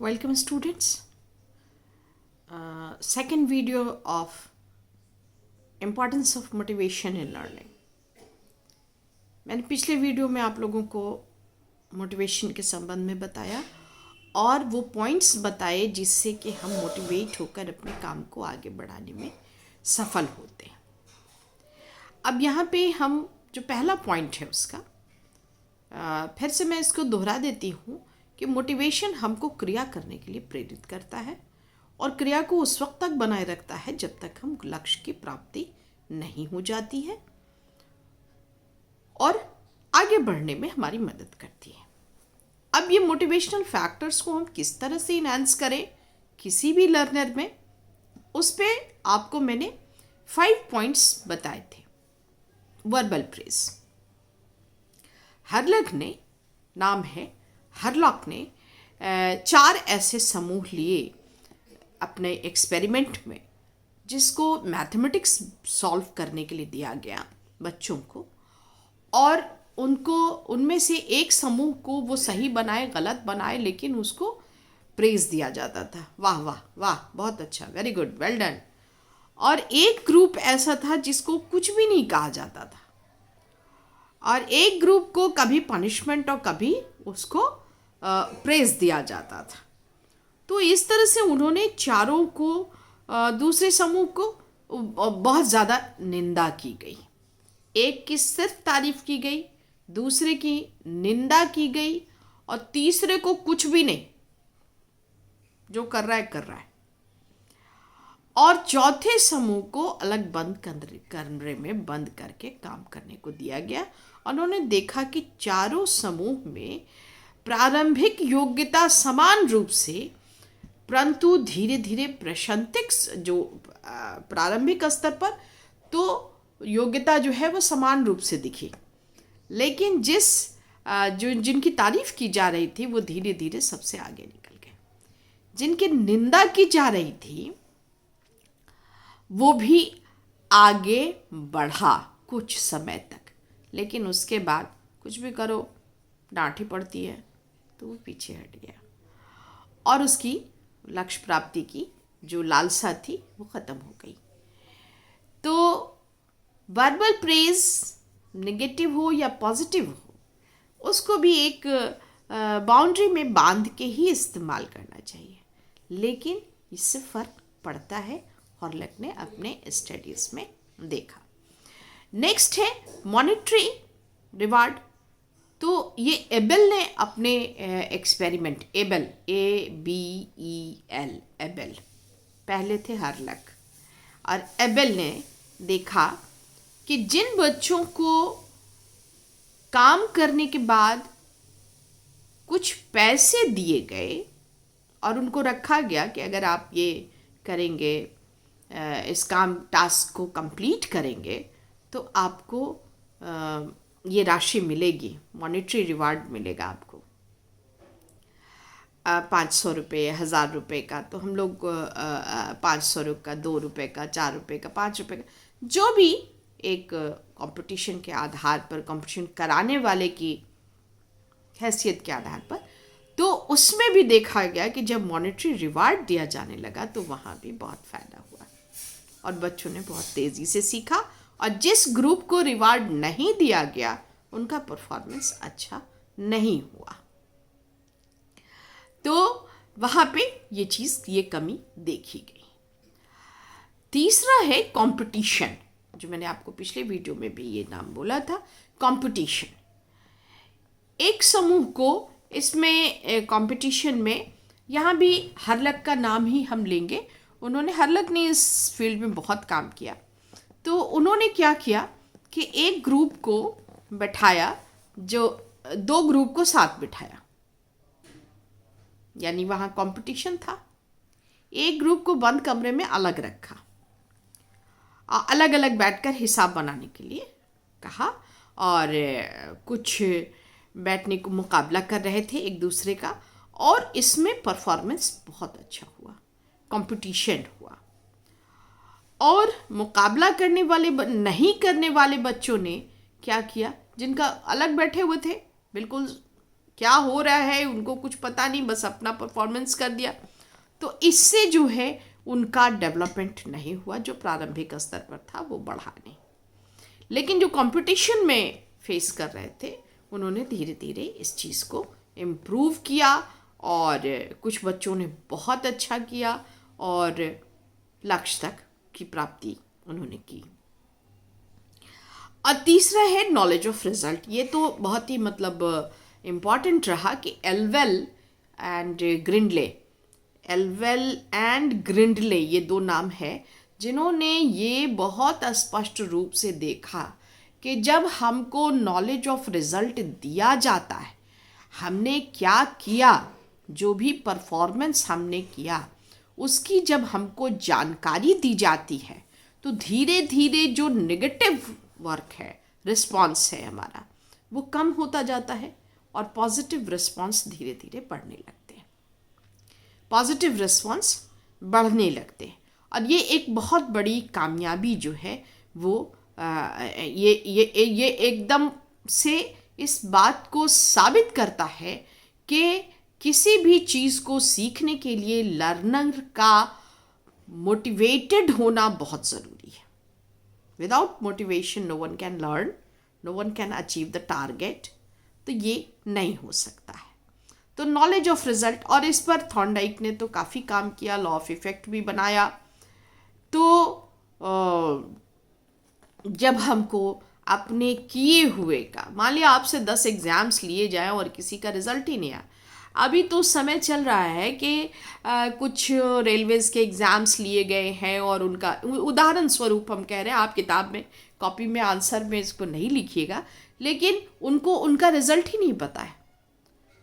Welcome students. Second video of importance of motivation in learning. मैंने पिछले video में आप लोगों को मोटिवेशन के संबंध में बताया और वो पॉइंट्स बताए जिससे कि हम मोटिवेट होकर अपने काम को आगे बढ़ाने में सफल होते हैं। अब यहाँ पे हम जो पहला पॉइंट है उसका फिर से मैं इसको दोहरा देती हूँ कि मोटिवेशन हमको क्रिया करने के लिए प्रेरित करता है और क्रिया को उस वक्त तक बनाए रखता है जब तक हम लक्ष्य की प्राप्ति नहीं हो जाती है और आगे बढ़ने में हमारी मदद करती है। अब ये मोटिवेशनल फैक्टर्स को हम किस तरह से इनहांस करें किसी भी लर्नर में, उस पे आपको मैंने 5 पॉइंट्स बताए थे। वर्बल प्रेज, हरलॉक ने 4 ऐसे समूह लिए अपने एक्सपेरिमेंट में जिसको मैथमेटिक्स सॉल्व करने के लिए दिया गया बच्चों को, और उनमें से एक समूह को वो सही बनाए गलत बनाए लेकिन उसको प्रेज दिया जाता था, वाह वाह वाह बहुत अच्छा, वेरी गुड, वेल डन। और एक ग्रुप ऐसा था जिसको कुछ भी नहीं कहा जाता था और एक ग्रुप को कभी पनिशमेंट और कभी उसको प्रेज दिया जाता था। तो इस तरह से उन्होंने चारों को दूसरे समूह को बहुत ज़्यादा निंदा की गई। एक की सिर्फ तारीफ की गई, दूसरे की निंदा की गई और तीसरे को कुछ भी नहीं, जो कर रहा है। और चौथे समूह को अलग बंद कमरे में बंद करके काम करने को दिया गया। उन्होंने देखा कि चारों समूह में प्रारंभिक योग्यता समान रूप से, परंतु धीरे धीरे प्रशंसिक जो प्रारंभिक स्तर पर तो योग्यता जो है वो समान रूप से दिखी, लेकिन जिनकी तारीफ की जा रही थी वो धीरे धीरे सबसे आगे निकल गए। जिनकी निंदा की जा रही थी वो भी आगे बढ़ा कुछ समय तक, लेकिन उसके बाद कुछ भी करो डांट ही पड़ती है तो वो पीछे हट गया और उसकी लक्ष्य प्राप्ति की जो लालसा थी वो ख़त्म हो गई। तो वर्बल प्रेज नेगेटिव हो या पॉजिटिव हो, उसको भी एक बाउंड्री में बांध के ही इस्तेमाल करना चाहिए, लेकिन इससे फ़र्क पड़ता है, हॉर्लॉक ने अपने स्टडीज़ में देखा। नेक्स्ट है मॉनेटरी रिवार्ड। तो ये एबेल ने अपने एक्सपेरिमेंट, एबेल ABEL, एबेल, पहले थे हॉर्लॉक, और एबेल ने देखा कि जिन बच्चों को काम करने के बाद कुछ पैसे दिए गए और उनको रखा गया कि अगर आप ये करेंगे, इस टास्क को कंप्लीट करेंगे तो आपको ये राशि मिलेगी, मॉनेटरी रिवार्ड मिलेगा आपको 500 रुपये, 1000 रुपये का। तो हम लोग 500 का, 2 रुपये का, 4 रुपये का, 5 रुपये का, जो भी एक कंपटीशन के आधार पर, कंपटीशन कराने वाले की हैसियत के आधार पर, तो उसमें भी देखा गया कि जब मॉनेटरी रिवार्ड दिया जाने लगा तो वहाँ भी बहुत फ़ायदा हुआ और बच्चों ने बहुत तेज़ी से सीखा, और जिस ग्रुप को रिवार्ड नहीं दिया गया उनका परफॉर्मेंस अच्छा नहीं हुआ। तो वहाँ पे ये कमी देखी गई। तीसरा है कंपटीशन, जो मैंने आपको पिछले वीडियो में भी ये नाम बोला था, कंपटीशन। एक समूह को इसमें कंपटीशन में, यहाँ भी हॉर्लॉक का नाम ही हम लेंगे, हॉर्लॉक ने इस फील्ड में बहुत काम किया। तो उन्होंने क्या किया कि एक ग्रुप को बैठाया, जो 2 ग्रुप को साथ बिठाया, यानी वहाँ कंपटीशन था। एक ग्रुप को बंद कमरे में अलग रखा, अलग अलग बैठकर हिसाब बनाने के लिए कहा, और कुछ बैठने को मुकाबला कर रहे थे एक दूसरे का, और इसमें परफॉर्मेंस बहुत अच्छा हुआ, कंपटीशन हुआ। और मुकाबला नहीं करने वाले बच्चों ने क्या किया, जिनका अलग बैठे हुए थे, बिल्कुल क्या हो रहा है उनको कुछ पता नहीं, बस अपना परफॉर्मेंस कर दिया। तो इससे जो है उनका डेवलपमेंट नहीं हुआ, जो प्रारंभिक स्तर पर था वो बढ़ा नहीं। लेकिन जो कंपटीशन में फेस कर रहे थे उन्होंने धीरे धीरे इस चीज़ को इम्प्रूव किया, और कुछ बच्चों ने बहुत अच्छा किया और लक्ष्य तक की प्राप्ति उन्होंने की। और तीसरा है नॉलेज ऑफ रिजल्ट। ये तो बहुत ही इम्पॉर्टेंट रहा कि एलवेल एंड ग्रिंडले ये दो नाम है जिन्होंने ये बहुत स्पष्ट रूप से देखा कि जब हमको नॉलेज ऑफ रिजल्ट दिया जाता है, हमने क्या किया, जो भी परफॉर्मेंस हमने किया उसकी जब हमको जानकारी दी जाती है, तो धीरे धीरे जो नेगेटिव वर्क है, रिस्पॉन्स है हमारा, वो कम होता जाता है और पॉजिटिव रिस्पॉन्स धीरे धीरे बढ़ने लगते हैं, पॉजिटिव रिस्पॉन्स बढ़ने लगते हैं। और ये एक बहुत बड़ी कामयाबी जो है वो ये एकदम से इस बात को साबित करता है कि किसी भी चीज़ को सीखने के लिए लर्नर का मोटिवेटेड होना बहुत ज़रूरी है। Without motivation no one can learn, no one can achieve the target. तो ये नहीं हो सकता है। तो नॉलेज ऑफ रिजल्ट, और इस पर थॉर्नडाइक ने तो काफ़ी काम किया, लॉ ऑफ इफेक्ट भी बनाया। तो जब हमको अपने किए हुए का, मान लिया आपसे 10 एग्ज़ाम्स लिए जाएं और किसी का रिज़ल्ट ही नहीं आया। अभी तो समय चल रहा है कि कुछ रेलवेज़ के एग्ज़ाम्स लिए गए हैं और उनका उदाहरण स्वरूप हम कह रहे हैं, आप किताब में कॉपी में आंसर में इसको नहीं लिखिएगा, लेकिन उनको उनका रिज़ल्ट ही नहीं पता है।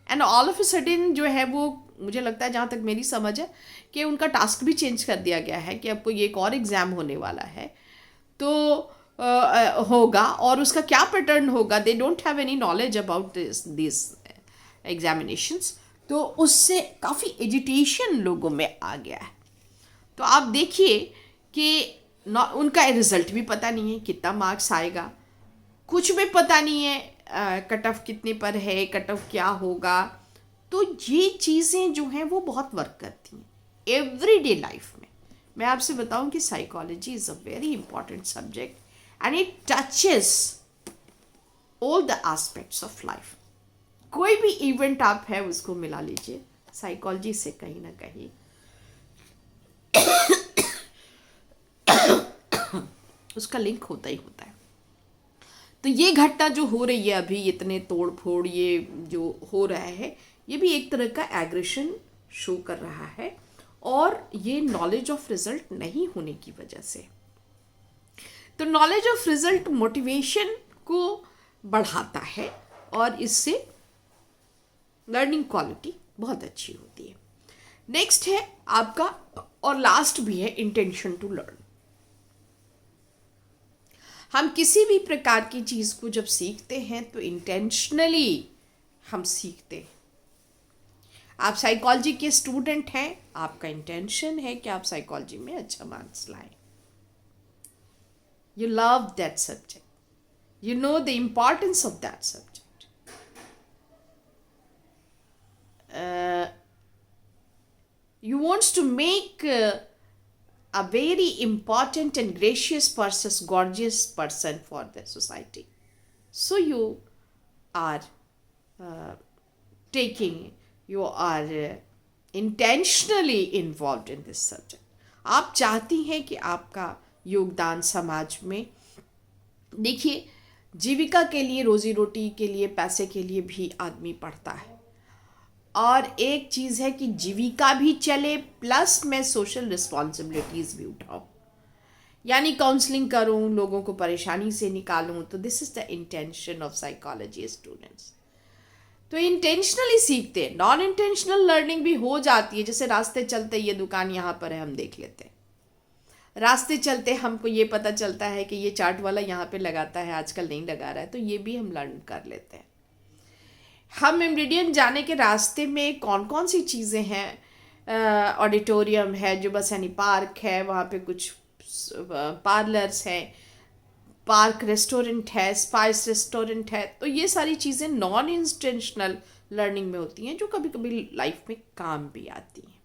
And all of a sudden जो है वो, मुझे लगता है जहाँ तक मेरी समझ है कि उनका टास्क भी चेंज कर दिया गया है कि आपको ये एक और एग्ज़ाम होने वाला है तो होगा, और उसका क्या पैटर्न होगा, they don't have any knowledge about this examinations. तो उससे काफ़ी एजिटेशन लोगों में आ गया है। तो आप देखिए कि उनका रिज़ल्ट भी पता नहीं है, कितना मार्क्स आएगा, कुछ भी पता नहीं है, कट ऑफ कितने पर है, कट ऑफ क्या होगा। तो ये चीज़ें जो हैं वो बहुत वर्क करती हैं एवरीडे लाइफ में। मैं आपसे बताऊं कि psychology is a very important subject and it touches all the aspects of life. कोई भी इवेंट आप है उसको मिला लीजिए, साइकोलॉजी से कहीं ना कहीं उसका लिंक होता ही होता है। तो ये घटना जो हो रही है अभी, इतने तोड़ फोड़ ये जो हो रहा है, ये भी एक तरह का एग्रेशन शो कर रहा है, और ये नॉलेज ऑफ रिजल्ट नहीं होने की वजह से। तो नॉलेज ऑफ रिजल्ट मोटिवेशन को बढ़ाता है और इससे लर्निंग क्वालिटी बहुत अच्छी होती है। नेक्स्ट है आपका, और लास्ट भी है, इंटेंशन टू लर्न। हम किसी भी प्रकार की चीज़ को जब सीखते हैं तो इंटेंशनली हम सीखते हैं। आप साइकोलॉजी के स्टूडेंट हैं, आपका इंटेंशन है कि आप साइकोलॉजी में अच्छा मार्क्स लाएं। You love that subject, you know the importance of that subject. You wants to make a very important and gracious person, gorgeous person for the society. So you are you are intentionally involved in this subject. आप चाहती हैं कि आपका योगदान समाज में, देखिए जीविका के लिए, रोजी रोटी के लिए, पैसे के लिए भी आदमी पढ़ता है, और एक चीज़ है कि जीविका भी चले प्लस मैं सोशल रिस्पॉन्सिबिलिटीज़ भी उठाऊँ, यानी काउंसलिंग करूँ, लोगों को परेशानी से निकालूँ। तो this is the intention of psychology students. तो इंटेंशनली सीखते हैं, नॉन इंटेंशनल लर्निंग भी हो जाती है। जैसे रास्ते चलते ये दुकान यहाँ पर है, हम देख लेते हैं, रास्ते चलते हमको ये पता चलता है कि ये चाट वाला यहाँ पे लगाता है, आजकल नहीं लगा रहा है, तो ये भी हम लर्न कर लेते हैं। हम मेमोरिडियन जाने के रास्ते में कौन कौन सी चीज़ें हैं, ऑडिटोरियम है जो बस यानी पार्क है, वहाँ पे कुछ पार्लर्स हैं, पार्क रेस्टोरेंट है, स्पाइस रेस्टोरेंट है। तो ये सारी चीज़ें नॉन इंटेंशनल लर्निंग में होती हैं जो कभी कभी लाइफ में काम भी आती हैं।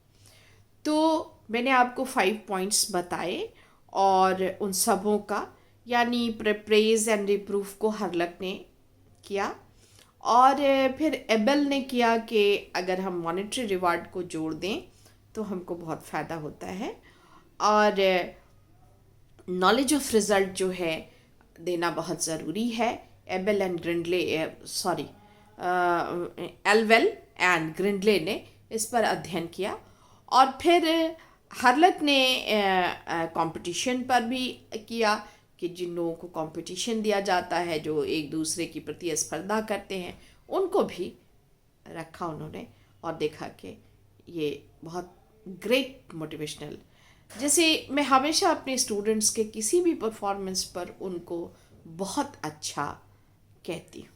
तो मैंने आपको 5 पॉइंट्स बताए और उन सबों का यानी प्रेज एंड रिप्रूव को हर्लक ने किया और फिर एबल ने किया कि अगर हम मॉनेटरी रिवार्ड को जोड़ दें तो हमको बहुत फ़ायदा होता है और नॉलेज ऑफ रिज़ल्ट जो है देना बहुत ज़रूरी है। एबल एंड ग्रिंडले एलवेल एंड ग्रिंडले ने इस पर अध्ययन किया और फिर हर्लक ने कंपटीशन पर भी किया कि जिन लोगों को कंपटीशन दिया जाता है जो एक दूसरे की प्रतिस्पर्धा करते हैं उनको भी रखा उन्होंने और देखा कि ये बहुत ग्रेट मोटिवेशनल, जैसे मैं हमेशा अपने स्टूडेंट्स के किसी भी परफॉर्मेंस पर उनको बहुत अच्छा कहती हूँ,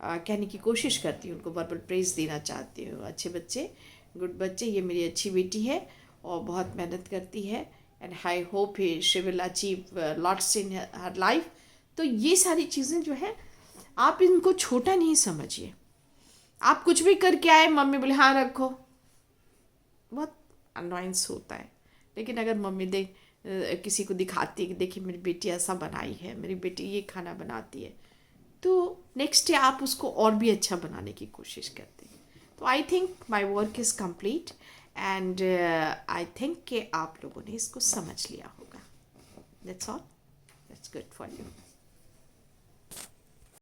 कहने की कोशिश करती हूँ, उनको वर्बल प्रेज देना चाहती हूँ। अच्छे बच्चे, गुड बच्चे, ये मेरी अच्छी बेटी है और बहुत मेहनत करती है and I hope she will achieve lots in her life. तो ये सारी चीज़ें जो है आप इनको छोटा नहीं समझिए। आप कुछ भी करके आए, मम्मी बोले हाँ रखो, बहुत अनॉयंस होता है। लेकिन अगर मम्मी किसी को दिखाती है कि देखिए मेरी बेटी ऐसा बनाई है, मेरी बेटी ये खाना बनाती है, तो नेक्स्ट डे आप उसको और भी अच्छा बनाने की कोशिश करते हैं। तो I think my work is complete and I think कि आप लोगों ने इसको समझ लिया होगा। That's all, that's good for you.